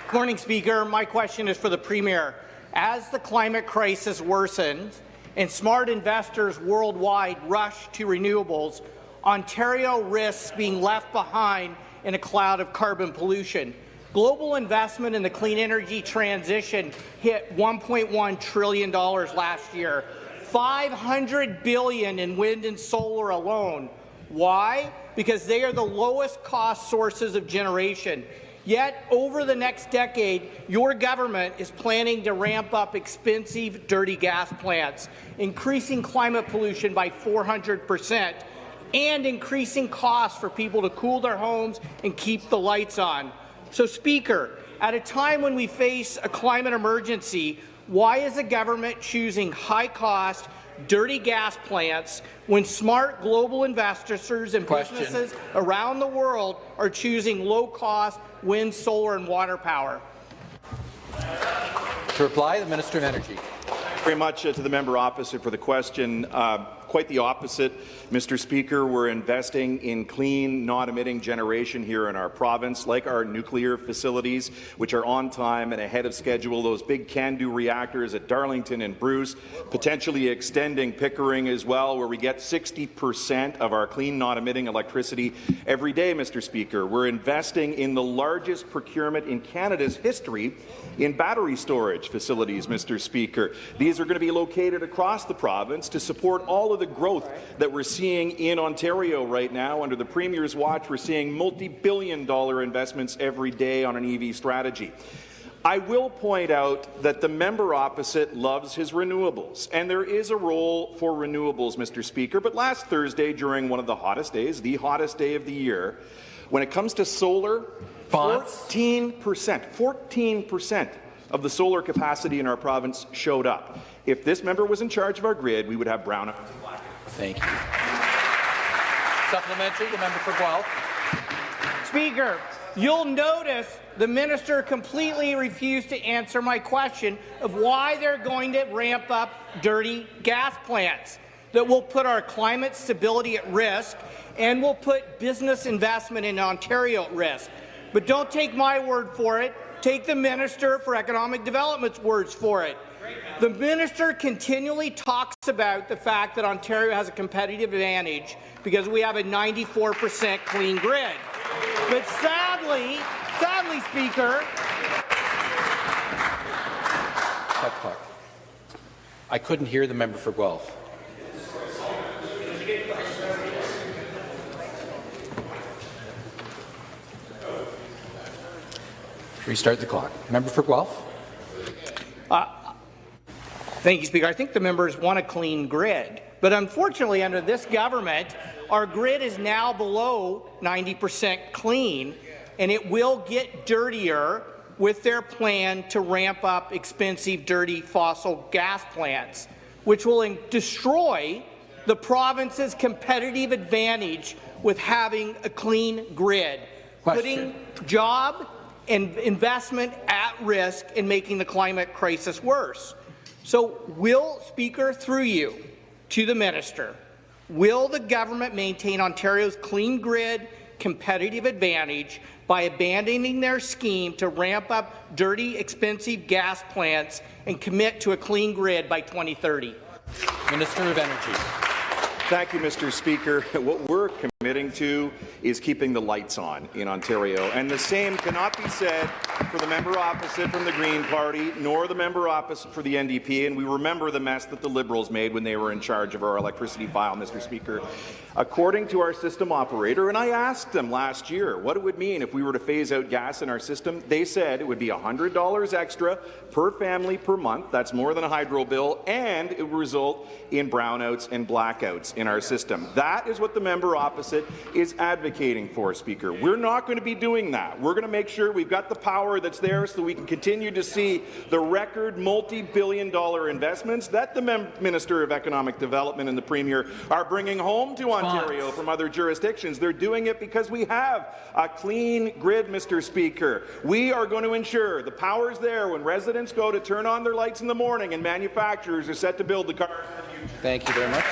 Good morning, Speaker. My question is for the Premier. As the climate crisis worsens and smart investors worldwide rush to renewables, Ontario risks being left behind in a cloud of carbon pollution. Global investment in the clean energy transition hit $1.1 trillion last year, $500 billion in wind and solar alone. Why? Because they are the lowest cost sources of generation. Yet, over the next decade, your government is planning to ramp up expensive, dirty gas plants, increasing climate pollution by 400%, and increasing costs for people to cool their homes and keep the lights on. So, Speaker, at a time when we face a climate emergency, why is the government choosing high-cost, dirty gas plants when smart global investors and businesses around the world are choosing low-cost wind, solar and water power? To reply, the Minister of Energy. Very much to the member opposite for the question. Quite the opposite, Mr. Speaker. We're investing in clean, non-emitting generation here in our province, like our nuclear facilities, which are on time and ahead of schedule. Those big CANDU reactors at Darlington and Bruce, potentially extending Pickering as well, where we get 60% of our clean, non-emitting electricity every day, Mr. Speaker. We're investing in the largest procurement in Canada's history in battery storage facilities, Mr. Speaker. These are going to be located across the province to support all of the growth that we're seeing in Ontario right now. Under the Premier's watch, we're seeing multi-billion-dollar investments every day on an EV strategy. I will point out that the member opposite loves his renewables, and there is a role for renewables, Mr. Speaker. But last Thursday, during one of the hottest days, the hottest day of the year, when it comes to solar, 14% of the solar capacity in our province showed up. If this member was in charge of our grid, we would have brownouts and blackouts. Thank you. Supplementary, the member for Guelph. Speaker, you'll notice the minister completely refused to answer my question of why they're going to ramp up dirty gas plants that will put our climate stability at risk and will put business investment in Ontario at risk. But don't take my word for it. Take the Minister for Economic Development's words for it. The minister continually talks about the fact that Ontario has a competitive advantage because we have a 94% clean grid. But sadly, Speaker, I couldn't hear the member for Guelph. Restart the clock. Member for Guelph. Thank you, Speaker. I think the members want a clean grid. But unfortunately, under this government, our grid is now below 90% clean, and it will get dirtier with their plan to ramp up expensive, dirty fossil gas plants, which will destroy the province's competitive advantage with having a clean grid, putting job and investment at risk and making the climate crisis worse. So will, Speaker, through you, to the minister, will the government maintain Ontario's clean grid competitive advantage by abandoning their scheme to ramp up dirty, expensive gas plants and commit to a clean grid by 2030? Minister of Energy. Thank you, Mr. Speaker. What we're committing to is keeping the lights on in Ontario, and the same cannot be said for the member opposite from the Green Party, nor the member opposite for the NDP, and we remember the mess that the Liberals made when they were in charge of our electricity file, Mr. Speaker. According to our system operator, and I asked them last year what it would mean if we were to phase out gas in our system, they said it would be $100 extra per family per month, that's more than a hydro bill, and it would result in brownouts and blackouts in our system. That is what the member opposite is advocating for, Speaker. We're not going to be doing that. We're going to make sure we've got the power that's there so that we can continue to see the record multi-billion-dollar investments that the Minister of Economic Development and the Premier are bringing home to Ontario from other jurisdictions. They're doing it because we have a clean grid, Mr. Speaker. We are going to ensure the power's there when residents go to turn on their lights in the morning and manufacturers are set to build the cars of the future. Thank you very much.